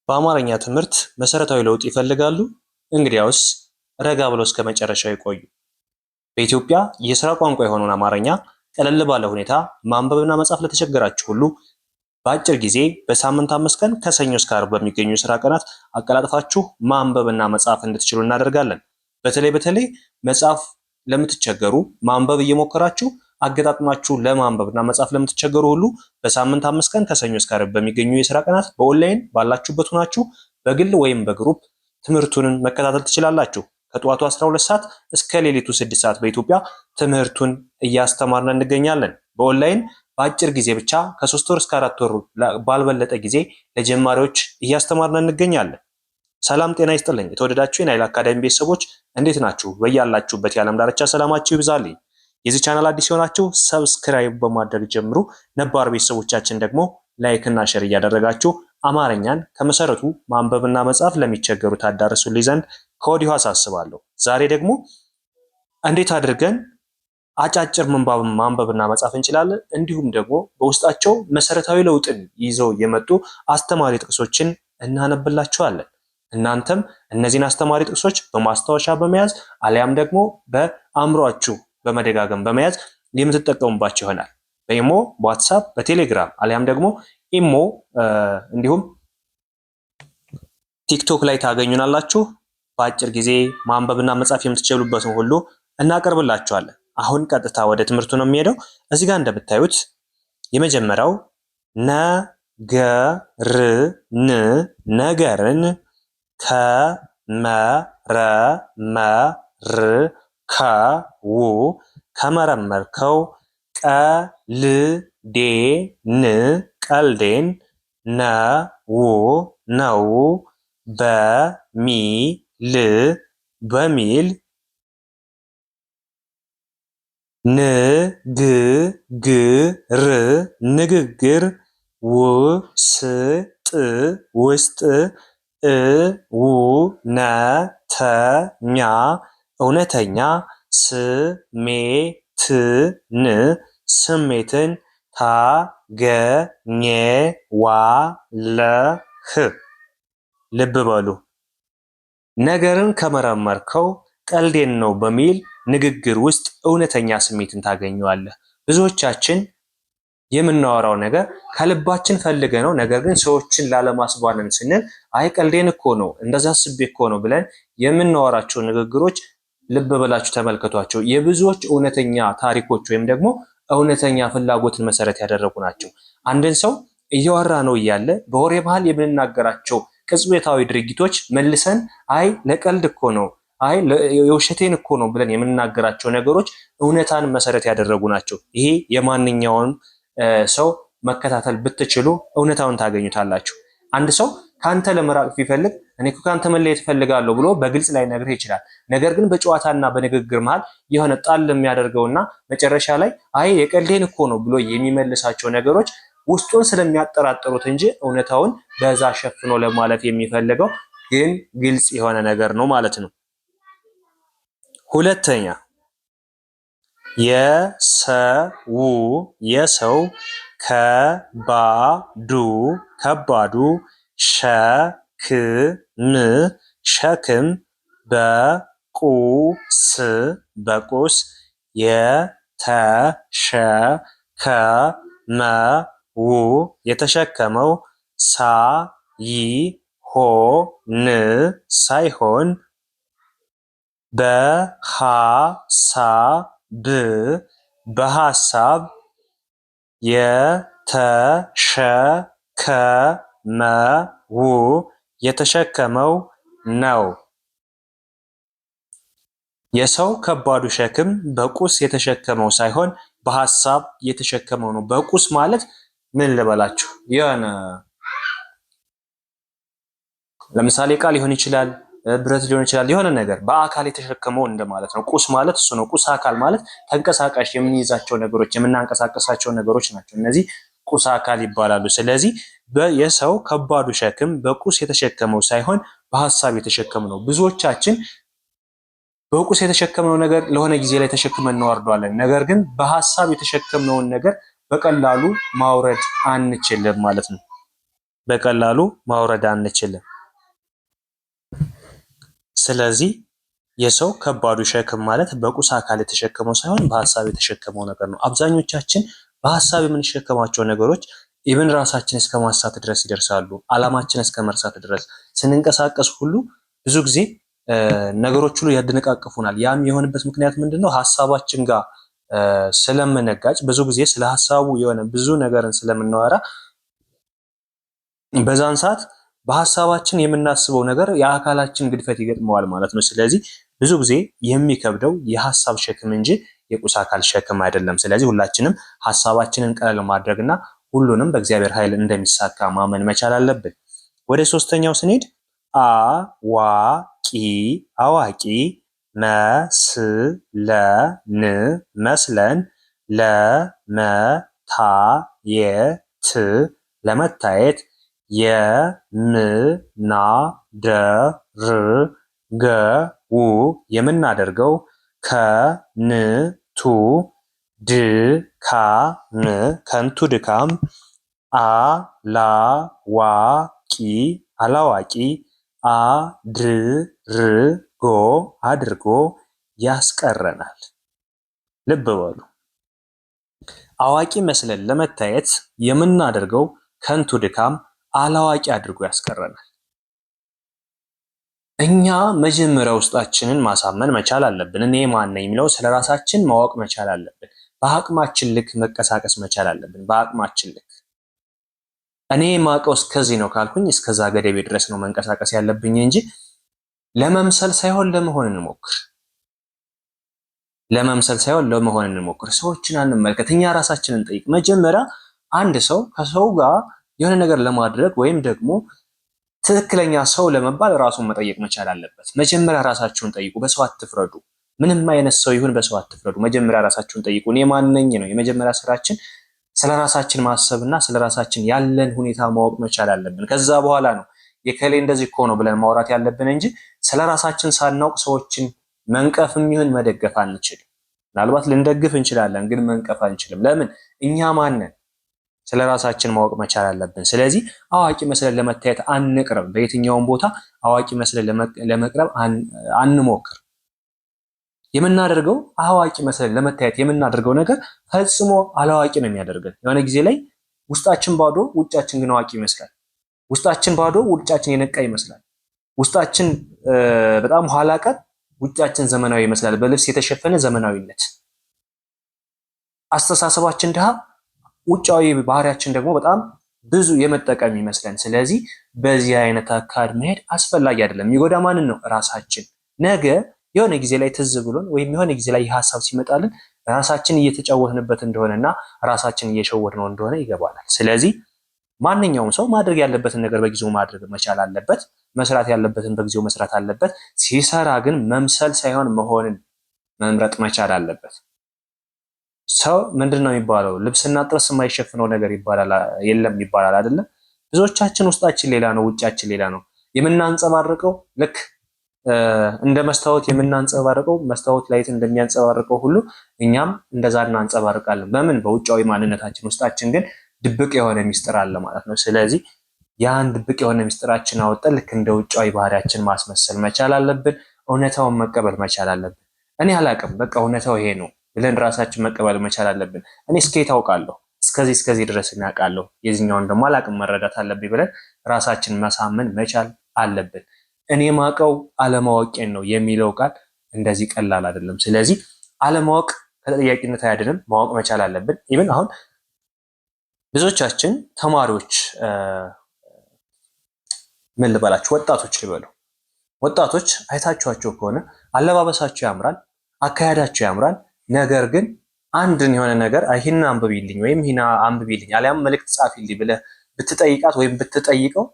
በአማርኛ ትምህርት መሰረታዊ ለውጥ ይፈልጋሉ? እንግዲያውስ ረጋ ብለው እስከ መጨረሻው ይቆዩ። በኢትዮጵያ የሥራ ቋንቋ የሆነውን አማርኛ ቀለል ባለ ሁኔታ ማንበብና መጻፍ ለተቸገራችሁ ሁሉ በአጭር ጊዜ በሳምንት 5 ቀን ከሰኞ እስከ ዓርብ በሚገኙ የሥራ ቀናት አቀላጥፋችሁ ማንበብና መጻፍ እንድትችሉ እናደርጋለን። በተለይ መጻፍ ለምትቸገሩ ማንበብ እየሞከራችሁ አገጣጥማችሁ ለማንበብና መጻፍ ለምትቸገሩ ሁሉ በሳምንት 5 ቀን ከሰኞ እስከ ዓርብ በሚገኙ የሥራ ቀናት በኦንላይን ባላችሁበት ሆናችሁ በግል ወይም በግሩፕ ትምህርቱን መከታተል ትችላላችሁ። ከጠዋቱ 12 ሰዓት እስከ ሌሊቱ 6 ሰዓት በኢትዮጵያ ትምህርቱን እያስተማርን እንገኛለን። በኦንላይን በአጭር ጊዜ ብቻ ከ3 ወር እስከ 4 ወር ባልበለጠ ጊዜ ለጀማሪዎች እያስተማርን እንገኛለን። ሰላም ጤና ይስጥልኝ። የተወደዳችሁ የናይል አካዳሚ ቤተሰቦች እንዴት ናችሁ? በያላችሁበት የዓለም ዳርቻ ሰላማችሁ ይብዛልኝ። የዚህ ቻናል አዲስ የሆናችሁ ሰብስክራይብ በማድረግ ጀምሩ። ነባር ቤተሰቦቻችን ደግሞ ላይክ እና ሼር እያደረጋችሁ አማርኛን ከመሰረቱ ማንበብና መጻፍ ለሚቸገሩ ታዳርሱልኝ ዘንድ ከወዲሁ አሳስባለሁ። ዛሬ ደግሞ እንዴት አድርገን አጫጭር ምንባብን ማንበብና መጻፍ እንችላለን፣ እንዲሁም ደግሞ በውስጣቸው መሰረታዊ ለውጥን ይዘው የመጡ አስተማሪ ጥቅሶችን እናነብላችኋለን። እናንተም እነዚህን አስተማሪ ጥቅሶች በማስታወሻ በመያዝ አሊያም ደግሞ በአእምሯችሁ በመደጋገም በመያዝ የምትጠቀሙባቸው ይሆናል። በኢሞ፣ በዋትሳፕ፣ በቴሌግራም አሊያም ደግሞ ኢሞ እንዲሁም ቲክቶክ ላይ ታገኙናላችሁ። በአጭር ጊዜ ማንበብና መጻፍ የምትችሉበትን ሁሉ እናቀርብላችኋለን። አሁን ቀጥታ ወደ ትምህርቱ ነው የሚሄደው። እዚህ ጋር እንደምታዩት የመጀመሪያው ነገርን ከመረመርከው ቀልዴን ነው በሚል ንግግር ውስጥ እውነተኛ ስሜትን ታገኘዋለህ። ልብ በሉ። ነገርን ከመረመርከው ቀልዴን ነው በሚል ንግግር ውስጥ እውነተኛ ስሜትን ታገኘዋለህ። ብዙዎቻችን የምናወራው ነገር ከልባችን ፈልገ ነው፣ ነገር ግን ሰዎችን ላለማስባለን ስንል አይ ቀልዴን እኮ ነው እንደዛ አስቤ እኮ ነው ብለን የምናወራቸው ንግግሮች ልብ ብላችሁ ተመልከቷቸው። የብዙዎች እውነተኛ ታሪኮች ወይም ደግሞ እውነተኛ ፍላጎትን መሰረት ያደረጉ ናቸው። አንድን ሰው እያወራ ነው እያለ በወሬ መሃል የምንናገራቸው ቅጽበታዊ ድርጊቶች መልሰን አይ ለቀልድ እኮ ነው፣ አይ የውሸቴን እኮ ነው ብለን የምንናገራቸው ነገሮች እውነታን መሰረት ያደረጉ ናቸው። ይሄ የማንኛውም ሰው መከታተል ብትችሉ እውነታውን ታገኙታላችሁ። አንድ ሰው ካንተ ለመራቅ ቢፈልግ እኔ እኮ ካንተ መለየት ፈልጋለሁ ብሎ በግልጽ ላይ ነግርህ ይችላል። ነገር ግን በጨዋታና በንግግር መሃል የሆነ ጣል የሚያደርገውና መጨረሻ ላይ አይ የቀልዴን እኮ ነው ብሎ የሚመልሳቸው ነገሮች ውስጡን ስለሚያጠራጥሩት እንጂ እውነታውን በዛ ሸፍኖ ለማለፍ የሚፈልገው ግን ግልጽ የሆነ ነገር ነው ማለት ነው። ሁለተኛ የሰው ከባዱ ሸክም በቁስ የተሸከመው ሳይሆን በሐሳብ የተሸከመው ነው። የሰው ከባዱ ሸክም በቁስ የተሸከመው ሳይሆን በሐሳብ የተሸከመው ነው። በቁስ ማለት ምን ልበላችሁ? የሆነ ለምሳሌ ዕቃ ሊሆን ይችላል፣ ብረት ሊሆን ይችላል፣ የሆነ ነገር በአካል የተሸከመው እንደማለት ነው። ቁስ ማለት እሱ ነው። ቁስ አካል ማለት ተንቀሳቃሽ የምንይዛቸው ነገሮች፣ የምናንቀሳቀሳቸው ነገሮች ናቸው። እነዚህ ቁስ አካል ይባላሉ። ስለዚህ የሰው ከባዱ ሸክም በቁስ የተሸከመው ሳይሆን በሐሳብ የተሸከመው ነው። ብዙዎቻችን በቁስ የተሸከምነው ነገር ለሆነ ጊዜ ላይ ተሸክመን እናወርደዋለን። ነገር ግን በሐሳብ የተሸከምነውን ነገር በቀላሉ ማውረድ አንችልም ማለት ነው። በቀላሉ ማውረድ አንችልም። ስለዚህ የሰው ከባዱ ሸክም ማለት በቁስ አካል የተሸከመው ሳይሆን በሀሳብ የተሸከመው ነገር ነው። አብዛኞቻችን በሀሳብ የምንሸከማቸው ነገሮች ኢብን ራሳችን እስከ ማሳት ድረስ ይደርሳሉ። አላማችን እስከ መርሳት ድረስ ስንንቀሳቀስ ሁሉ ብዙ ጊዜ ነገሮች ሁሉ ያደነቃቅፉናል። ያም የሆነበት ምክንያት ምንድነው? ሀሳባችን ጋር ስለምንጋጭ ብዙ ጊዜ ስለ ሀሳቡ የሆነ ብዙ ነገርን ስለምናወራ በዛን ሰዓት በሀሳባችን የምናስበው ነገር የአካላችን ግድፈት ይገጥመዋል ማለት ነው። ስለዚህ ብዙ ጊዜ የሚከብደው የሀሳብ ሸክም እንጂ የቁስ አካል ሸክም አይደለም። ስለዚህ ሁላችንም ሀሳባችንን ቀለል ማድረግና ሁሉንም በእግዚአብሔር ኃይል እንደሚሳካ ማመን መቻል አለብን። ወደ ሶስተኛው ስንሄድ አዋቂ አዋቂ፣ መስለን መስለን፣ ለመታየት ለመታየት፣ የምናደርገው ከንቱ ድካም፣ አላዋቂ አድርጎ ያስቀረናል። ልብ በሉ። አዋቂ መስለን ለመታየት የምናደርገው ከንቱ ድካም አላዋቂ አድርጎ ያስቀረናል። እኛ መጀመሪያ ውስጣችንን ማሳመን መቻል አለብን። እኔ ማን ነኝ የሚለው ስለ ራሳችን ማወቅ መቻል አለብን። በአቅማችን ልክ መንቀሳቀስ መቻል አለብን። በአቅማችን ልክ እኔ ማቀው እስከዚህ ነው ካልኩኝ እስከዛ ገደቤ ድረስ ነው መንቀሳቀስ ያለብኝ እንጂ ለመምሰል ሳይሆን ለመሆን እንሞክር። ለመምሰል ሳይሆን ለመሆን እንሞክር። ሰዎችን አንመልከት፣ እኛ ራሳችንን ጠይቅ። መጀመሪያ አንድ ሰው ከሰው ጋር የሆነ ነገር ለማድረግ ወይም ደግሞ ትክክለኛ ሰው ለመባል ራሱን መጠየቅ መቻል አለበት። መጀመሪያ ራሳችሁን ጠይቁ። በሰው አትፍረዱ። ምንም አይነት ሰው ይሁን በሰው አትፍረዱ። መጀመሪያ ራሳችሁን ጠይቁ። እኔ ማን ነኝ ነው የመጀመሪያ ስራችን። ስለ ራሳችን ማሰብና ስለ ራሳችን ያለን ሁኔታ ማወቅ መቻል አለብን። ከዛ በኋላ ነው የከሌ እንደዚህ እኮ ነው ብለን ማውራት ያለብን እንጂ ስለ ራሳችን ሳናውቅ ሰዎችን መንቀፍም ይሁን መደገፍ አንችልም። ምናልባት ልንደግፍ እንችላለን፣ ግን መንቀፍ አንችልም። ለምን? እኛ ማንን ስለ ራሳችን ማወቅ መቻል አለብን። ስለዚህ አዋቂ መስለን ለመታየት አንቅረብ። በየትኛውም ቦታ አዋቂ መስለን ለመቅረብ አንሞክር። የምናደርገው አዋቂ መስለን ለመታየት የምናደርገው ነገር ፈጽሞ አላዋቂ ነው የሚያደርገን። የሆነ ጊዜ ላይ ውስጣችን ባዶ ውጫችን ግን አዋቂ ይመስላል። ውስጣችን ባዶ ውጫችን የነቃ ይመስላል። ውስጣችን በጣም ኋላ ቀር ውጫችን ዘመናዊ ይመስላል። በልብስ የተሸፈነ ዘመናዊነት። አስተሳሰባችን ድሃ፣ ውጫዊ ባህሪያችን ደግሞ በጣም ብዙ የመጠቀም ይመስለን። ስለዚህ በዚህ አይነት አካሄድ መሄድ አስፈላጊ አይደለም። የሚጎዳ ማንን ነው? ራሳችን። ነገ የሆነ ጊዜ ላይ ትዝ ብሎን ወይም የሆነ ጊዜ ላይ ሀሳብ ሲመጣልን ራሳችን እየተጫወትንበት እንደሆነና ራሳችን እየሸወድነው እንደሆነ ይገባናል። ስለዚህ ማንኛውም ሰው ማድረግ ያለበትን ነገር በጊዜው ማድረግ መቻል አለበት። መስራት ያለበትን በጊዜው መስራት አለበት። ሲሰራ ግን መምሰል ሳይሆን መሆንን መምረጥ መቻል አለበት። ሰው ምንድን ነው የሚባለው? ልብስና ጥርስ የማይሸፍነው ነገር የለም ይባላል አይደለም? ብዙዎቻችን ውስጣችን ሌላ ነው፣ ውጫችን ሌላ ነው። የምናንጸባርቀው ልክ እንደ መስታወት የምናንጸባርቀው መስታወት ላይት እንደሚያንጸባርቀው ሁሉ እኛም እንደዛ እናንጸባርቃለን። በምን? በውጫዊ ማንነታችን። ውስጣችን ግን ድብቅ የሆነ ሚስጥር አለ ማለት ነው። ስለዚህ ያን ድብቅ የሆነ ሚስጥራችን አወጣን ልክ እንደ ውጫዊ ባህሪያችን ማስመሰል መቻል አለብን። እውነታውን መቀበል መቻል አለብን። እኔ አላቅም፣ በቃ እውነታው ይሄ ነው ብለን ራሳችን መቀበል መቻል አለብን። እኔ እስከየት አውቃለሁ? እስከዚህ ድረስ እናውቃለሁ፣ የዚህኛውን ደግሞ አላቅም፣ መረዳት አለብኝ ብለን ራሳችን መሳመን መቻል አለብን። እኔ ማቀው አለማወቄን ነው የሚለው ቃል እንደዚህ ቀላል አይደለም። ስለዚህ አለማወቅ ከተጠያቂነት አያድንም፣ ማወቅ መቻል አለብን። ኢቭን አሁን ብዙዎቻችን ተማሪዎች ምን ልበላችሁ፣ ወጣቶች ልበሉ፣ ወጣቶች አይታችኋቸው ከሆነ አለባበሳቸው ያምራል፣ አካሄዳቸው ያምራል። ነገር ግን አንድን የሆነ ነገር ይህን አንብቢልኝ ወይም ይህን አንብቢልኝ አሊያም መልእክት ጻፊልኝ ብለህ ብትጠይቃት ወይም ብትጠይቀው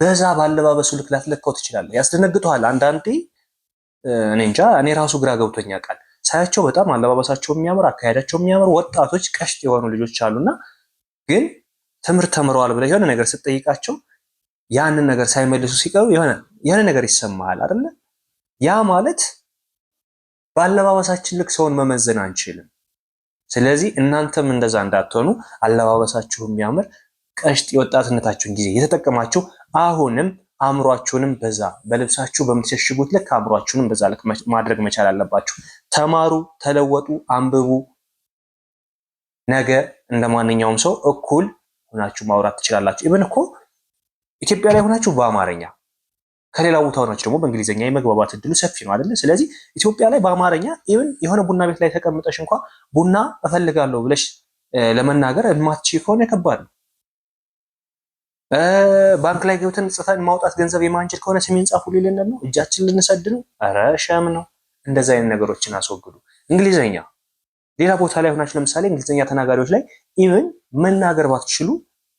በዛ ባለባበሱ ልክ ላትለካው ትችላለህ። ያስደነግጠዋል። አንዳንዴ እኔ እንጃ፣ እኔ ራሱ ግራ ገብቶኛ ቃል ሳያቸው በጣም አለባበሳቸው የሚያምር አካሄዳቸው የሚያምር ወጣቶች ቀሽት የሆኑ ልጆች አሉና ግን ትምህርት ተምረዋል ብለህ የሆነ ነገር ስትጠይቃቸው ያንን ነገር ሳይመልሱ ሲቀሩ የሆነ ነገር ይሰማሃል አይደለ? ያ ማለት በአለባበሳችን ልክ ሰውን መመዘን አንችልም። ስለዚህ እናንተም እንደዛ እንዳትሆኑ፣ አለባበሳችሁ የሚያምር ቀሽት የወጣትነታችሁን ጊዜ የተጠቀማችሁ አሁንም አእምሯችሁንም በዛ በልብሳችሁ በምትሸሽጉት ልክ አእምሯችሁንም በዛ ልክ ማድረግ መቻል አለባችሁ። ተማሩ፣ ተለወጡ፣ አንብቡ። ነገ እንደማንኛውም ሰው እኩል ሆናችሁ ማውራት ትችላላችሁ። ኢቨን እኮ ኢትዮጵያ ላይ ሆናችሁ በአማርኛ ከሌላ ቦታ ሆናችሁ ደግሞ በእንግሊዝኛ የመግባባት እድሉ ሰፊ ነው አይደለ? ስለዚህ ኢትዮጵያ ላይ በአማርኛ ኢቨን የሆነ ቡና ቤት ላይ ተቀምጠሽ እንኳን ቡና እፈልጋለሁ ብለሽ ለመናገር የማትችይ ከሆነ ከባድ ነው። ባንክ ላይ ገብተን ጽፈን ማውጣት ገንዘብ የማንችል ከሆነ ስሜን ጻፉ ሊልን ነው፣ እጃችን ልንሰድ ነው። ኧረ ሸም ነው። እንደዛ አይነት ነገሮችን አስወግዱ። እንግሊዝኛ ሌላ ቦታ ላይ ሆናችሁ ለምሳሌ እንግሊዝኛ ተናጋሪዎች ላይ ኢቨን መናገር ባትችሉ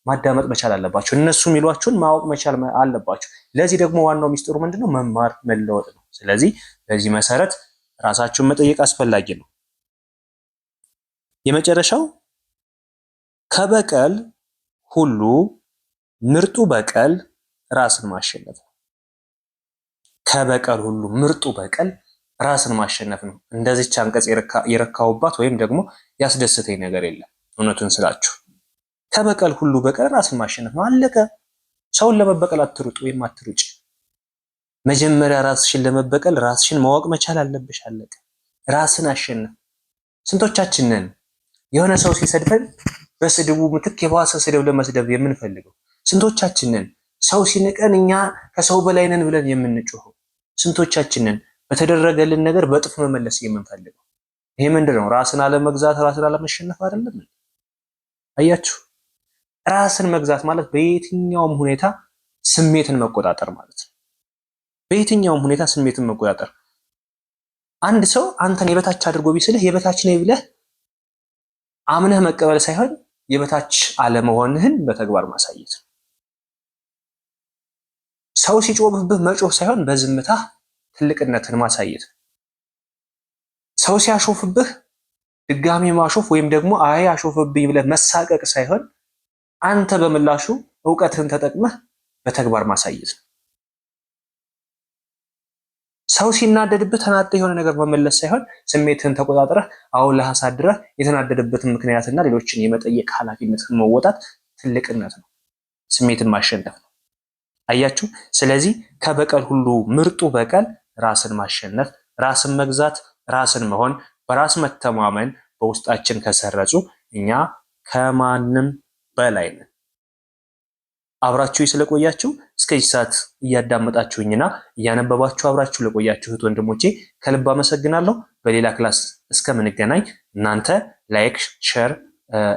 ማዳመጥ መቻል አለባችሁ። እነሱ የሚሏችሁን ማወቅ መቻል አለባችሁ። ለዚህ ደግሞ ዋናው ሚስጥሩ ምንድነው? መማር መለወጥ ነው። ስለዚህ በዚህ መሰረት ራሳችሁን መጠየቅ አስፈላጊ ነው። የመጨረሻው ከበቀል ሁሉ ምርጡ በቀል ራስን ማሸነፍ ነው። ከበቀል ሁሉ ምርጡ በቀል ራስን ማሸነፍ ነው። እንደዚች አንቀጽ የረካውባት ወይም ደግሞ ያስደስተኝ ነገር የለም። እውነቱን ስላችሁ ከበቀል ሁሉ በቀል ራስን ማሸነፍ ነው። አለቀ። ሰውን ለመበቀል አትሩጥ ወይም አትሩጭ። መጀመሪያ ራስሽን ለመበቀል ራስሽን ማወቅ መቻል አለብሽ። አለቀ። ራስን አሸነፍ። ስንቶቻችንን የሆነ ሰው ሲሰድፈን በስድቡ ምትክ የባሰ ስድብ ለመስደብ የምንፈልገው? ስንቶቻችንን ሰው ሲንቀን እኛ ከሰው በላይ ነን ብለን የምንጮኸው? ስንቶቻችንን በተደረገልን ነገር በጥፍ መመለስ የምንፈልገው? ይሄ ምንድነው? ራስን አለመግዛት፣ ራስን አለመሸነፍ አይደለም? አያችሁ? ራስን መግዛት ማለት በየትኛውም ሁኔታ ስሜትን መቆጣጠር ማለት ነው። በየትኛውም ሁኔታ ስሜትን መቆጣጠር። አንድ ሰው አንተን የበታች አድርጎ ቢስልህ የበታች ነኝ ብለህ አምነህ መቀበል ሳይሆን የበታች አለመሆንህን በተግባር ማሳየት ነው። ሰው ሲጮህብህ መጮህ ሳይሆን በዝምታ ትልቅነትን ማሳየት ነው። ሰው ሲያሾፍብህ ድጋሚ ማሾፍ ወይም ደግሞ አይ አሾፍብኝ ብለህ መሳቀቅ ሳይሆን አንተ በምላሹ ዕውቀትህን ተጠቅመህ በተግባር ማሳየት ነው። ሰው ሲናደድብህ ተናደህ የሆነ ነገር መመለስ ሳይሆን ስሜትህን ተቆጣጥረህ አውለህ አሳድረህ የተናደደበትን ምክንያትና ሌሎችን የመጠየቅ ኃላፊነትን መወጣት ትልቅነት ነው። ስሜትን ማሸነፍ ነው። አያችሁ? ስለዚህ ከበቀል ሁሉ ምርጡ በቀል ራስን ማሸነፍ፣ ራስን መግዛት፣ ራስን መሆን፣ በራስ መተማመን በውስጣችን ከሰረጹ እኛ ከማንም በላይ ነን። አብራችሁ ስለቆያችሁ እስከዚህ ሰዓት እያዳመጣችሁኝና እያነበባችሁ አብራችሁ ለቆያችሁ እህት ወንድሞቼ ከልብ አመሰግናለሁ። በሌላ ክላስ እስከምንገናኝ እናንተ ላይክ፣ ሼር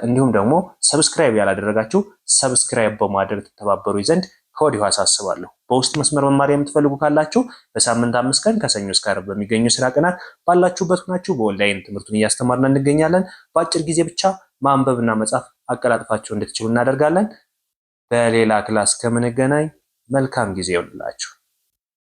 እንዲሁም ደግሞ ሰብስክራይብ ያላደረጋችሁ ሰብስክራይብ በማድረግ ተተባበሩ ዘንድ ከወዲሁ አሳስባለሁ። በውስጥ መስመር መማር የምትፈልጉ ካላችሁ በሳምንት 5 ቀን ከሰኞ እስከ ዓርብ በሚገኙ ስራ ቀናት ባላችሁበት ሆናችሁ በኦንላይን ትምህርቱን እያስተማርን እንገኛለን። በአጭር ጊዜ ብቻ ማንበብና መጻፍ አቀላጥፋችሁ እንድትችሉ እናደርጋለን። በሌላ ክላስ ከምንገናኝ መልካም ጊዜ ይሁንላችሁ።